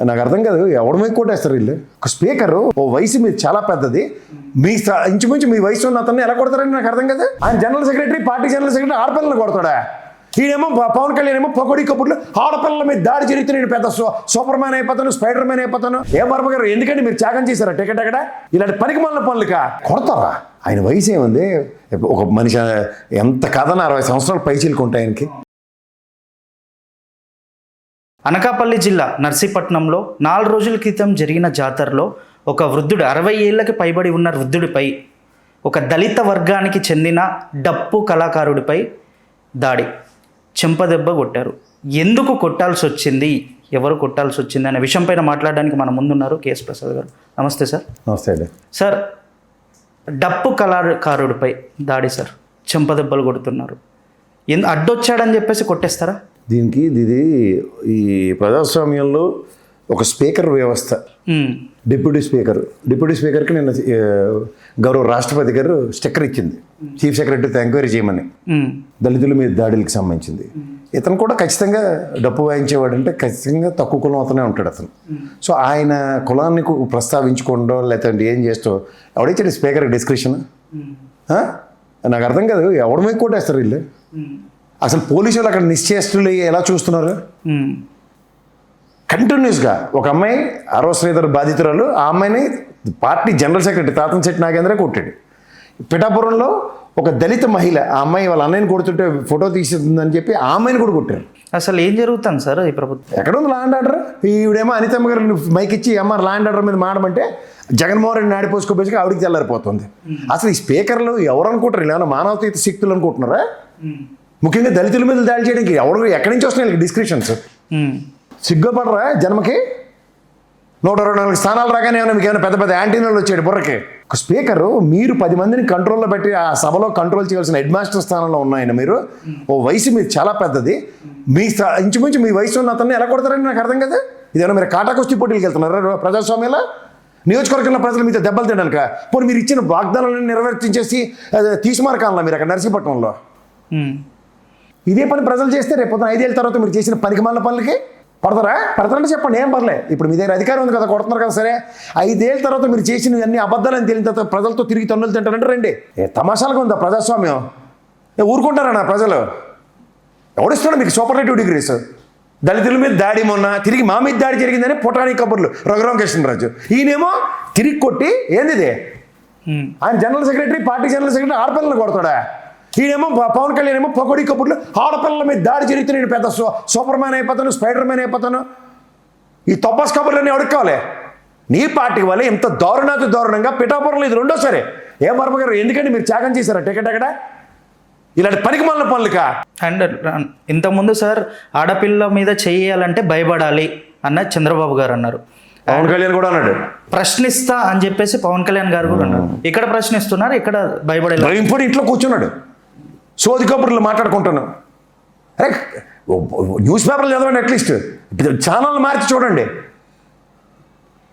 నాకు అర్థం కాదు, ఎవడ మీద కొట్టేస్తారు వీళ్ళు. ఒక స్పీకర్ ఓ వయసు మీద చాలా పెద్దది, మీ ఇంచుమించు మీ వయసు ఉన్న అతన్ని ఎలా కొడతారని నాకు అర్థం కదా. ఆయన general secretary, party general secretary ఆడపిల్లలు కొడతాడా? ఈయనేమో పవన్ కళ్యాణ్ ఏమో పొగడి కబుర్లు, ఆడపిల్లల మీద దాడి జరిగితే నేను పెద్ద సూపర్ మ్యాన్ అయిపోతాను, స్పైడర్ మ్యాన్ అయిపోతాను. ఏం వర్మ గారు ఎందుకంటే మీరు త్యాగం చేశారా టికెట్ అక్కడ? ఇలాంటి పనికి మాలిన పనులుకా కొడతారా? ఆయన వయసు ఏముంది? ఒక మనిషి ఎంత కాదన్న 60 సంవత్సరాలు పైచీలకు ఉంటాయి ఆయనకి. అనకాపల్లి జిల్లా నర్సీపట్నంలో 4 రోజుల క్రితం జరిగిన జాతరలో ఒక వృద్ధుడు, 60 ఏళ్లకి పైబడి ఉన్న వృద్ధుడిపై ఒక దళిత వర్గానికి చెందిన డప్పు కళాకారుడిపై దాడి, చెంపదెబ్బ కొట్టారు. ఎందుకు కొట్టాల్సి వచ్చింది, ఎవరు కొట్టాల్సి వచ్చింది అనే విషయం పైన మాట్లాడడానికి మన ముందున్నారు కేఎస్ ప్రసాద్ గారు. నమస్తే సార్. నమస్తే అండి. సార్, డప్పు కళాకారుడిపై దాడి సార్, చెంపదెబ్బలు కొడుతున్నారు. అడ్డొచ్చాడని చెప్పేసి కొట్టేస్తారా? దీనికి ఇది ఈ ప్రజాస్వామ్యంలో ఒక స్పీకర్ వ్యవస్థ. డిప్యూటీ స్పీకర్కి నిన్న గౌరవ రాష్ట్రపతి గారు స్టిక్కర్ ఇచ్చింది, చీఫ్ సెక్రటరీతో ఎంక్వైరీ చేయమని, దళితుల మీద దాడులకు సంబంధించింది. ఇతను కూడా ఖచ్చితంగా డప్పు వాయించేవాడు అంటే ఖచ్చితంగా తక్కువ కులం అతనే ఉంటాడు అతను. సో ఆయన కులాన్ని ప్రస్తావించకుండా లేదంటే ఏం చేస్తూ ఎవడిచ్చాడు స్పీకర్ డిస్క్రిప్షన్? నాకు అర్థం కాదు, ఎవడి మీద కొట్టేస్తారు వీళ్ళు. అసలు పోలీసులు అక్కడ నిశ్చేష్టులు ఎలా చూస్తున్నారు? కంటిన్యూస్గా ఒక అమ్మాయి అరవ శ్రీధర్ బాధితురాలు, ఆ అమ్మాయిని party general secretary Tatamsetti Nagendra కొట్టాడు. పిఠాపురంలో ఒక దళిత మహిళ, ఆ అమ్మాయి వాళ్ళ అన్నయ్యని కొడుతుంటే ఫోటో తీసిందని చెప్పి ఆ అమ్మాయిని కూడా కొట్టారు. అసలు ఏం జరుగుతుంది సార్ ఈ ప్రభుత్వం? ఎక్కడ ఉంది లా అండ్ ఆర్డర్? ఈవిడేమో అనితమ్మ గారు మైక్ ఇచ్చి అమ్మ లా అండ్ ఆర్డర్ మీద మాడమంటే జగన్మోహన్ రెడ్డి నాడిపోసుకోపోయి ఆవిడికి తెల్లారిపోతుంది. అసలు ఈ స్పీకర్లు ఎవరు అనుకుంటారు? ఇలా మానవతీత శక్తులు అనుకుంటున్నారా? ముఖ్యంగా దళితుల మీద దాడి చేయడానికి ఎవరు ఎక్కడి నుంచి వస్తున్నాయి డిస్క్రిప్షన్స్? సిగ్గుపడరా జన్మకి? 124 స్థానాలు రాగానే ఏమైనా మీకు ఏమైనా పెద్ద పెద్ద యాంటీనాలు వచ్చాడు బుర్రకి. ఒక స్పీకరు మీరు 10 మందిని కంట్రోల్లో పెట్టి ఆ సభలో కంట్రోల్ చేయాల్సిన హెడ్ మాస్టర్ స్థానంలో ఉన్నాయన మీరు. ఓ వయసు మీద చాలా పెద్దది, మీ ఇంచుమించు మీ వయసు ఉన్న అతన్ని ఎలా కొడతారని నాకు అర్థం కదా. ఇదేమన్నా మీరు కాటా కుస్తీ పోటీలకు వెళ్తున్నారా ప్రజాస్వామ్యంలో? నియోజకవర్గంలో ప్రజలు మీతో దెబ్బలు తినడానిక? పోనీ మీరు ఇచ్చిన వాగ్దానాలను నెరవేర్చేసి తీసుమారకాలంలో మీరు అక్కడ నర్సీపట్నంలో ఇదే పని ప్రజలు చేస్తే రేపు 5 ఏళ్ళ తర్వాత మీరు చేసిన పనికిమాలిన పనులకి పడతారంటే చెప్పండి, ఏం పర్లే. ఇప్పుడు మీ దగ్గర అధికారం ఉంది కదా, కొడుతున్నారు కదా, సరే. 5 ఏళ్ళ తర్వాత మీరు చేసిన అన్ని అబద్ధాలని తెలియని తర్వాత ప్రజలతో తిరిగి తన్నులు తింటారంటే రండి. తమాషాలుగా ఉందా ప్రజాస్వామ్యం? ఊరుకుంటారా ప్రజలు? ఎవడిస్తున్నాడు మీకు సూపర్లేటివ్ డిగ్రీస్? దళితుల మీద దాడి, మొన్న తిరిగి మా మీద దాడి జరిగిందని పుటానీ కబుర్లు రఘురామ కృష్ణరాజు. ఈయనేమో తిరిగి కొట్టి ఏంది ఇది? ఆయన general secretary, party general secretary ఆడపిల్లలు కొడతాడా? ఈయనేమో పవన్ కళ్యాణ్ ఏమో పొగడి కబుర్లు, ఆడపిల్లల మీద దాడి జరిగితే నేను పెద్ద సూపర్ మ్యాన్ అయిపోతాను, స్పైడర్ మ్యాన్ అయిపోతాను. ఈ తొప్పస్ కబుర్లన్నీ ఎవరికి కావాలి? నీ పార్టీ వల్ల ఇంత దారుణంగా పిఠాపురంలో ఇది రెండోసారి. ఏం వర్మ గారు ఎందుకంటే మీరు త్యాగం చేశారా టికెట్ అక్కడ? ఇలాంటి పనికి మాలిన పనులుకా? అండ్ ఇంతకుముందు సార్, ఆడపిల్ల మీద చేయాలంటే భయపడాలి అన్న చంద్రబాబు గారు అన్నారు, పవన్ కళ్యాణ్ కూడా అన్నాడు. ప్రశ్నిస్తా అని చెప్పేసి పవన్ కళ్యాణ్ గారు కూడా అన్నారు. ఇక్కడ ప్రశ్నిస్తున్నారు, ఇక్కడ భయపడే ఇంట్లో కూర్చున్నాడు, సోది కబుర్లు మాట్లాడుకుంటాను. అరే న్యూస్ పేపర్లు చదవండి, అట్లీస్ట్ ఛానల్ మార్చి చూడండి.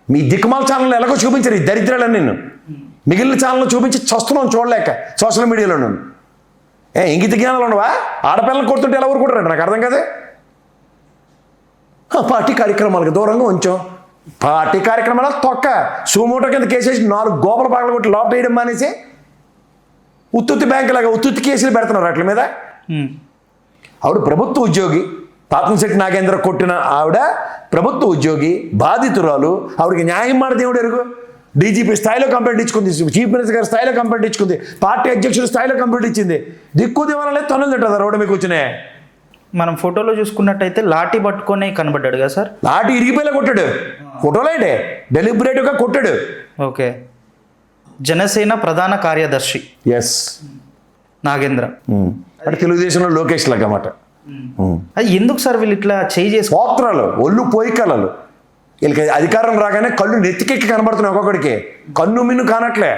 మీ దిక్కుమాల ఛానల్ ఎలాగో చూపించారు ఈ దరిద్రాలని. నేను మిగిలిన ఛానల్ చూపించి చస్తున్నాను చూడలేక సోషల్ మీడియాలో. నేను ఇంగిత జ్ఞానాలు ఉండవా? ఆడపిల్లలు కొడుతుంటే ఎలా ఊరుకుంటారండి నాకు అర్థం కదా. పార్టీ కార్యక్రమాలకు దూరంగా ఉంచాం. పార్టీ కార్యక్రమాలు తొక్క సుమోటో కింద కేసేసి 4 గోపల పగల కొట్టి లోపల వేయడం మానేసి ఉత్తుత్తి బ్యాంకు లాగా ఉత్తుత్తి కేసులు పెడుతున్నారు వాటి మీద. ఆవిడ ప్రభుత్వ ఉద్యోగి, తాతంశెట్టి నాగేంద్ర కొట్టిన ఆవిడ ప్రభుత్వ ఉద్యోగి, బాధితురాలు. ఆవిడకి న్యాయం మాట దేవుడు ఎరుగు. డీజీపీ స్థాయిలో కంప్లైంట్ ఇచ్చుకుంది, చీఫ్ మినిస్టర్ గారి స్థాయిలో కంప్లైంట్ ఇచ్చుకుంది, పార్టీ అధ్యక్షుడి స్థాయిలో కంప్లైంట్ ఇచ్చింది. దిక్కు దివాలలేదు, తనులు తింటుంది రోడ్డు మీకు వచ్చినాయి. మనం ఫోటోలో చూసుకున్నట్టయితే లాఠీ పట్టుకొని కనబడ్డాడు కదా సార్. లాఠీ ఇరిగిపోయేలా కొట్టాడు, ఫోటోలో ఏంటే డెలిబరేట్గా కొట్టాడు. ఓకే. జనసేన ప్రధాన కార్యదర్శి ఎస్ నాగేంద్ర అంటే తెలుగుదేశంలో లోకేష్ లాగా అన్నమాట. అది ఎందుకు సార్ వీళ్ళు ఇట్లా చేసి పోత్రాలు, ఒళ్ళు పోయి కళలు. వీళ్ళకి అధికారం రాగానే కళ్ళు నెత్తికెక్కి కనబడుతున్నాయి ఒక్కొక్కడికి, కన్ను మిన్ను కానట్లే.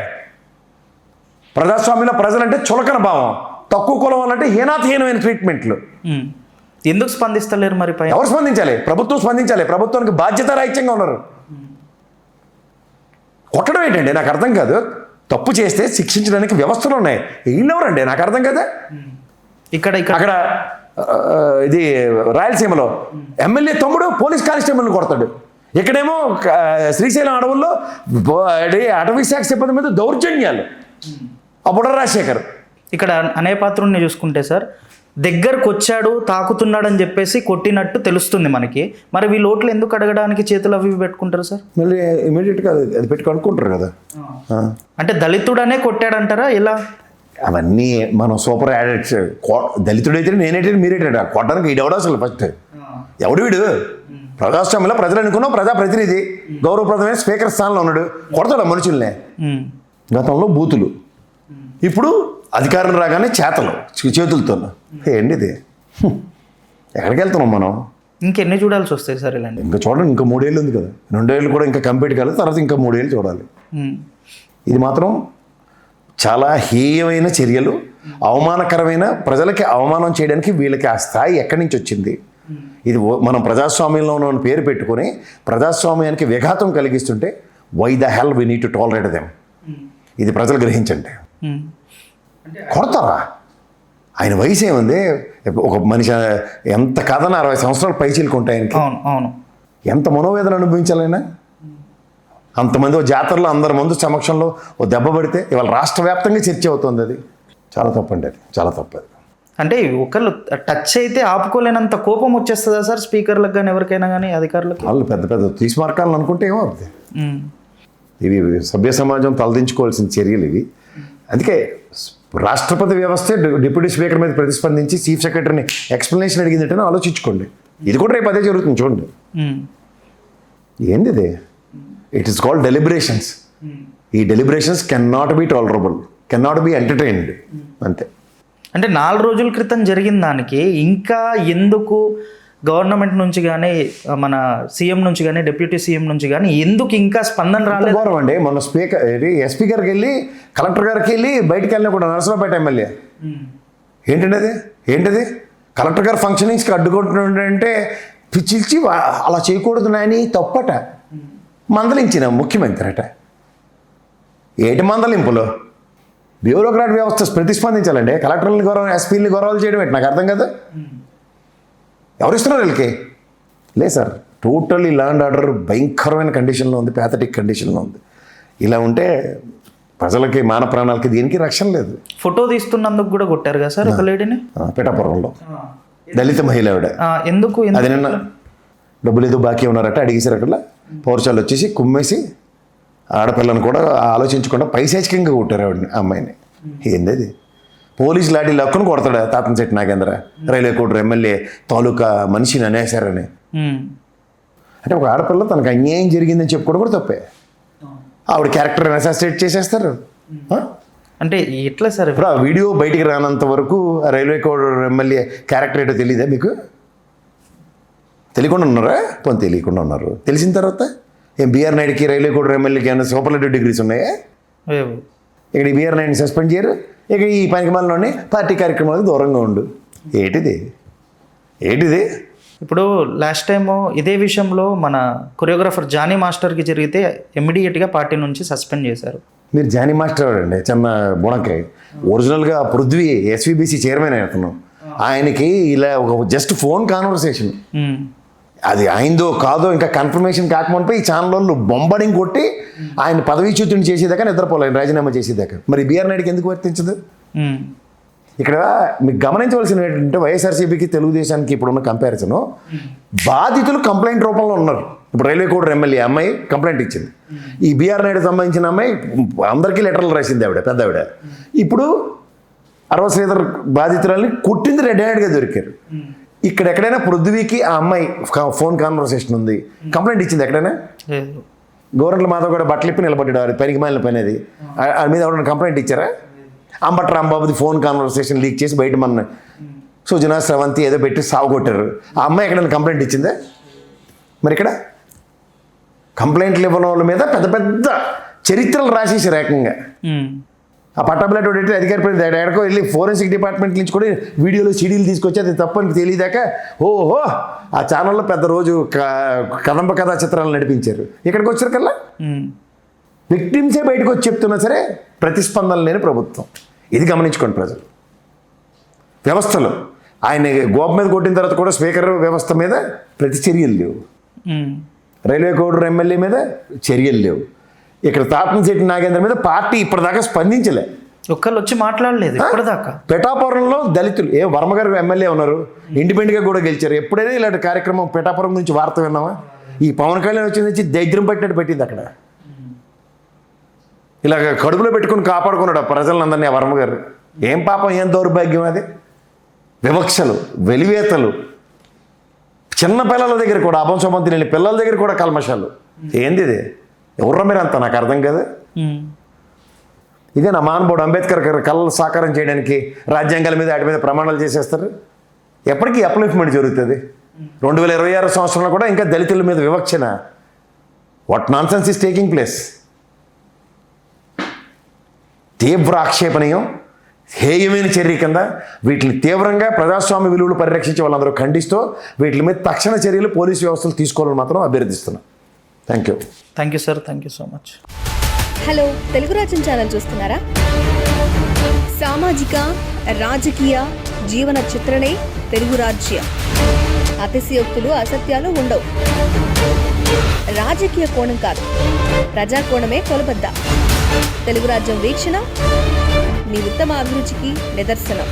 ప్రజాస్వామ్యంలో ప్రజలంటే చులకన భావం, తక్కువ కులం వాళ్ళంటే హీనాతహీనమైన ట్రీట్మెంట్లు. ఎందుకు స్పందిస్తలేరు మరి? ఎవరు స్పందించాలి? ప్రభుత్వం స్పందించాలి. ప్రభుత్వానికి బాధ్యత రాహిత్యంగా ఉన్నారు. కొట్టడం ఏంటండి నాకు అర్థం కాదు. తప్పు చేస్తే శిక్షించడానికి వ్యవస్థలు ఉన్నాయి, వీళ్ళెవరండి నాకు అర్థం కదా. అక్కడ ఇది రాయలసీమలో ఎమ్మెల్యే తమ్ముడు పోలీస్ కానిస్టేబుల్ని కొడతాడు. ఇక్కడేమో శ్రీశైలం అడవుల్లో అటవీ శాఖ సిబ్బంది మీద దౌర్జన్యాలు. అప్పుడు రాజశేఖర్ ఇక్కడ అనేపాత్రుడిని చూసుకుంటే సార్ దగ్గరకు వచ్చాడు తాకుతున్నాడు అని చెప్పేసి కొట్టినట్టు తెలుస్తుంది మనకి. మరి వీళ్ళు ఓట్లు ఎందుకు అడగడానికి చేతులు అవి పెట్టుకుంటారు సార్? మళ్ళీ ఇమీడియట్గా అది పెట్టుకు అనుకుంటారు కదా. అంటే దళితుడనే కొట్టాడంటారా ఇలా? అవన్నీ మనం సూపర్ యాడెడ్స్. దళితుడైతే నేనైతే మీరైతే కొట్టడానికి వీడెవడో అసలు ఫస్ట్ ఎవడు వీడు? ప్రజాస్వామ్యంలో ప్రజలు అనుకున్నాం, ప్రజాప్రతినిధి గౌరవప్రదమైన స్పీకర్ స్థానంలో ఉన్నాడు, కొడతాడు మనుషుల్నే. గతంలో బూతులు, ఇప్పుడు అధికారం రాగానే చేతులతో. ఏంటి ఇది? ఎక్కడికి వెళ్తున్నాం మనం? ఇంకెన్ని చూడాల్సి వస్తాయి సార్ ఇలాంటి? ఇంకా చూడండి, ఇంకా 3 ఏళ్ళు ఉంది కదా, 2 ఏళ్ళు కూడా ఇంకా కంప్లీట్ కాలేదు, తర్వాత ఇంకా 3 ఏళ్ళు చూడాలి. ఇది మాత్రం చాలా హేయమైన చర్యలు, అవమానకరమైన, ప్రజలకి అవమానం చేయడానికి వీళ్ళకి ఆ స్థాయి ఎక్కడి నుంచి వచ్చింది? ఇది మనం ప్రజాస్వామ్యంలో ఉన్న పేరు పెట్టుకొని ప్రజాస్వామ్యానికి విఘాతం కలిగిస్తుంటే why the hell we need to tolerate them. ఇది ప్రజలు గ్రహించండి. కొడతారా? ఆయన వయసు ఏముంది? ఒక మనిషి ఎంత కాదన్నా 60 సంవత్సరాలు పైచీలకు ఉంటాయి ఆయనకి. అవును. ఎంత మనోవేదన అనుభవించాలైనా? అంతమంది జాతరలో అందరి ముందు సమక్షంలో ఓ దెబ్బ పడితే ఇవాళ రాష్ట్ర వ్యాప్తంగా చర్చ అవుతుంది. అది చాలా తప్పండి, అది చాలా తప్పు. అది అంటే ఒకళ్ళు టచ్ అయితే ఆపుకోలేనంత కోపం వచ్చేస్తుందా సార్ స్పీకర్లకు కానీ ఎవరికైనా కానీ అధికారులకు? వాళ్ళు పెద్ద పెద్ద తీసుమార్కాలను అనుకుంటే ఏమవుతుంది? ఇవి సభ్య సమాజం తలదించుకోవాల్సిన చర్యలు ఇవి. అందుకే రాష్ట్రపతి వ్యవస్థ డిప్యూటీ స్పీకర్ మీద ప్రతిస్పందించి చీఫ్ సెక్రటరీని ఎక్స్ప్లెనేషన్ అడిగిందంటే ఆలోచించుకోండి. ఇది కూడా రేపు అదే జరుగుతుంది చూడండి. ఏంది ఇది? It is called deliberations. ఈ deliberations can not be tolerable, can not be entertained. అంతే. అంటే 4 రోజుల క్రితం జరిగిన దానికి ఇంకా ఎందుకు గవర్నమెంట్ నుంచి కానీ మన సీఎం నుంచి కానీ డిప్యూటీ సీఎం నుంచి కానీ ఎందుకు ఇంకా స్పందన రాలేదు? గౌరవం అండి. మన ఎస్పీ గారికి వెళ్ళి, కలెక్టర్ గారికి వెళ్ళి, బయటకు వెళ్ళినా కూడా నరసరావుపేట ఎమ్మెల్యే ఏంటిది? కలెక్టర్ గారు ఫంక్షనింగ్స్కి అడ్డుకుంటుంటే పిచ్చిల్చి అలా చేయకూడదు నాని, తప్పట. మందలించిన ముఖ్యమంత్రి అట. ఏటి మందలింపులో? బ్యూరోక్రాట్ వ్యవస్థ ప్రతిస్పందించాలండి. కలెక్టర్ని గౌరవం, ఎస్పీని గౌరవాలు చేయడం ఏంటి? నాకు అర్థం కదా. ఎవరు ఇస్తున్నారు వీళ్ళకి? లేదు sir, totally law and order భయంకరమైన కండిషన్లో ఉంది, ప్యాథటిక్ కండిషన్లో ఉంది. ఇలా ఉంటే ప్రజలకి, మాన ప్రాణాలకి దేనికి రక్షణ లేదు. ఫోటో తీస్తున్నందుకు కూడా కొట్టారు కదా సార్ ఒక లేడీని పిఠాపురంలో, దళిత మహిళ ఆవిడ. ఎందుకు? అది నిన్న డబ్బులు ఏదో బాకీ ఉన్నారట, అడిగేసారు. అక్కడ పౌరుషాలు వచ్చేసి కుమ్మేసి ఆడపిల్లని కూడా ఆలోచించకుండా పైశాచికంగా కొట్టారు ఆవిడని, ఆ అమ్మాయిని. ఏంది? పోలీసు లాఠీ లక్కును కొడతాడు Tatamsetti Nagendra, railway court MLA తాలూకా మనిషిని అనేసారని. అంటే ఒక ఆడపిల్ల తనకు అన్యాయం జరిగిందని చెప్పుకోవడం కూడా తప్పే. ఆవిడ క్యారెక్టర్ అసాసినేట్ చేసేస్తారు. అంటే ఎట్లా సార్? ఇప్పుడు ఆ వీడియో బయటికి రానంత వరకు ఆ రైల్వే కోర్టు ఎమ్మెల్యే క్యారెక్టర్ ఏంటో తెలియదా మీకు? తెలియకుండా ఉన్నారా? పోనీ తెలియకుండా ఉన్నారు. తెలిసిన తర్వాత ఏం బీఆర్ నాయుడుకి రైల్వే కోర్టు ఎమ్మెల్యేకి ఏమైనా సూపర్లేటివ్ డిగ్రీస్ ఉన్నాయా? ఇక్కడ ఈ బీఆర్ నాయుడిని సస్పెండ్ చేయరు, ఇక ఈ పనికిమాలలోనే పార్టీ కార్యక్రమాలకు దూరంగా ఉండు. ఏంటిది? ఇప్పుడు లాస్ట్ టైము ఇదే విషయంలో మన కొరియోగ్రాఫర్ జానీ మాస్టర్కి జరిగితే ఇమ్మీడియట్గా పార్టీ నుంచి సస్పెండ్ చేశారు. మీరు జానీ మాస్టర్ అండి, చిన్న బుణకాయ. ఒరిజినల్గా పృథ్వీ ఎస్వీబీసీ చైర్మన్ అవుతున్నాం. ఆయనకి ఇలా ఒక జస్ట్ ఫోన్ కాన్వర్సేషన్, అది అయిందో కాదో ఇంకా కన్ఫర్మేషన్ కాకముందు ఈ ఛానల్ వాళ్ళు బొంబడింగ్ కొట్టి ఆయన పదవీచ్యుతుని చేసేదాకా నిద్రపోలేదు, రాజీనామా చేసేదాకా. మరి బీఆర్ నాయుడికి ఎందుకు వర్తించదు? ఇక్కడ మీకు గమనించవలసిన ఏంటంటే వైఎస్ఆర్సీపీకి తెలుగుదేశానికి ఇప్పుడున్న కంపారిజను, బాధితులు కంప్లైంట్ రూపంలో ఉన్నారు. ఇప్పుడు రైల్వే కోర్టు ఎమ్మెల్యే అమ్మాయి కంప్లైంట్ ఇచ్చింది, ఈ బీఆర్ నాయుడు సంబంధించిన అమ్మాయి అందరికీ లెటర్లు రాసింది, పెద్ద ఆవిడ. ఇప్పుడు అరవ శ్రీధర్ బాధితురాల్ని కొట్టింది రెడ్ హ్యాండ్గా దొరికారు. ఇక్కడ ఎక్కడైనా పృథ్వీకి ఆ అమ్మాయి ఫోన్ కాన్వర్సేషన్ ఉంది, కంప్లైంట్ ఇచ్చింది ఎక్కడైనా? గవర్నమెంట్ మాధవ్ కూడా బట్టలు ఇప్పి నిలబడ్డాడు, పనికి మాలిన పని అది. ఆ మీద ఎవరైనా కంప్లైంట్ ఇచ్చారా? అంబట్ రాంబాబుది ఫోన్ కాన్వర్సేషన్ లీక్ చేసి బయట మన సుజనా స్రవంతి ఏదో పెట్టి సాగు కొట్టారు. ఆ అమ్మాయి ఎక్కడైనా కంప్లైంట్ ఇచ్చిందా? మరి ఇక్కడ కంప్లైంట్లు ఇవ్వడం వాళ్ళ మీద పెద్ద పెద్ద చరిత్రలు రాసేసారు ఏకంగా. ఆ పట్టాబిలెట్ ఒకటి అధికారి ఎక్కడికో వెళ్ళి ఫోరెన్సిక్ డిపార్ట్మెంట్ నుంచి కూడా వీడియోలో సీడీలు తీసుకొచ్చి అది తప్పని తెలియదాకా ఓహో ఆ ఛానల్లో పెద్ద రోజు కదంబ కథా చిత్రాలు నడిపించారు. ఇక్కడికి వచ్చారు కల్లా విక్టిమ్సే బయటకు వచ్చి చెప్తున్నా సరే ప్రతిస్పందన లేని ప్రభుత్వం. ఇది గమనించుకోండి ప్రజలు. వ్యవస్థలు ఆయన గోప మీద కొట్టిన తర్వాత కూడా స్పీకర్ వ్యవస్థ మీద ప్రతిచర్యలు లేవు. రైల్వే కోడూరు ఎమ్మెల్యే మీద చర్యలు లేవు. ఇక్కడ తాపంశెట్టి నాగేంద్ర మీద పార్టీ ఇప్పటిదాకా స్పందించలే. ఒక్కళ్ళు వచ్చి మాట్లాడలేదు ఇప్పటిదాకా. పిఠాపురంలో దళితులు వర్మ గారు ఎమ్మెల్యే ఉన్నారు, ఇండిపెండెంట్గా కూడా గెలిచారు. ఎప్పుడైనా ఇలాంటి కార్యక్రమం పిఠాపురం గురించి వార్త విన్నామా? ఈ పవన్ కళ్యాణ్ వచ్చింది దరిద్రం పట్టినట్టు పెట్టింది అక్కడ. ఇలాగ కడుపులో పెట్టుకుని కాపాడుకున్నాడు ప్రజలందరినీ వర్మ గారు. ఏం పాపం, ఏం దౌర్భాగ్యం అది. వివక్షలు, వెలివేతలు, చిన్న పిల్లల దగ్గర కూడా అభంశోభం తినే పిల్లల దగ్గర కూడా కల్మషాలు. ఏంది ఇది? ఎవర్రా మీరు అంతా? నాకు అర్థం కాదు. ఇదే నా మహానుభావుడు అంబేద్కర్ గారు కళలు సాకారం చేయడానికి రాజ్యాంగాల మీద వాటి మీద ప్రమాణాలు చేసేస్తారు. ఎప్పటికీ అప్లిఫ్ట్మెంట్ జరుగుతుంది. 2026 సంవత్సరంలో కూడా ఇంకా దళితుల మీద వివక్షన. What nonsense is taking place. తీవ్ర ఆక్షేపణీయం, హేయమైన చర్య కింద వీటిని తీవ్రంగా ప్రజాస్వామ్య విలువలు పరిరక్షించే వాళ్ళందరూ ఖండిస్తూ వీటి మీద తక్షణ చర్యలు పోలీసు వ్యవస్థలు తీసుకోవాలని మాత్రం అభ్యర్థిస్తున్నాను. Thank you sir, thank you so much. Hello, Telugu రాజ్యం ఛానల్ చూస్తున్నారా? సామాజిక, రాజకీయ, జీవన చిత్రణే తెలుగు రాజ్యం. అతిశయోక్తులు, అసత్యాలు ఉండవు. రాజకీయ కోణం కాదు, ప్రజా కోణమే కొలబద్ద. తెలుగు రాజ్యం వీక్షణ మీ ఉత్తమ అభిరుచికి నిదర్శనం.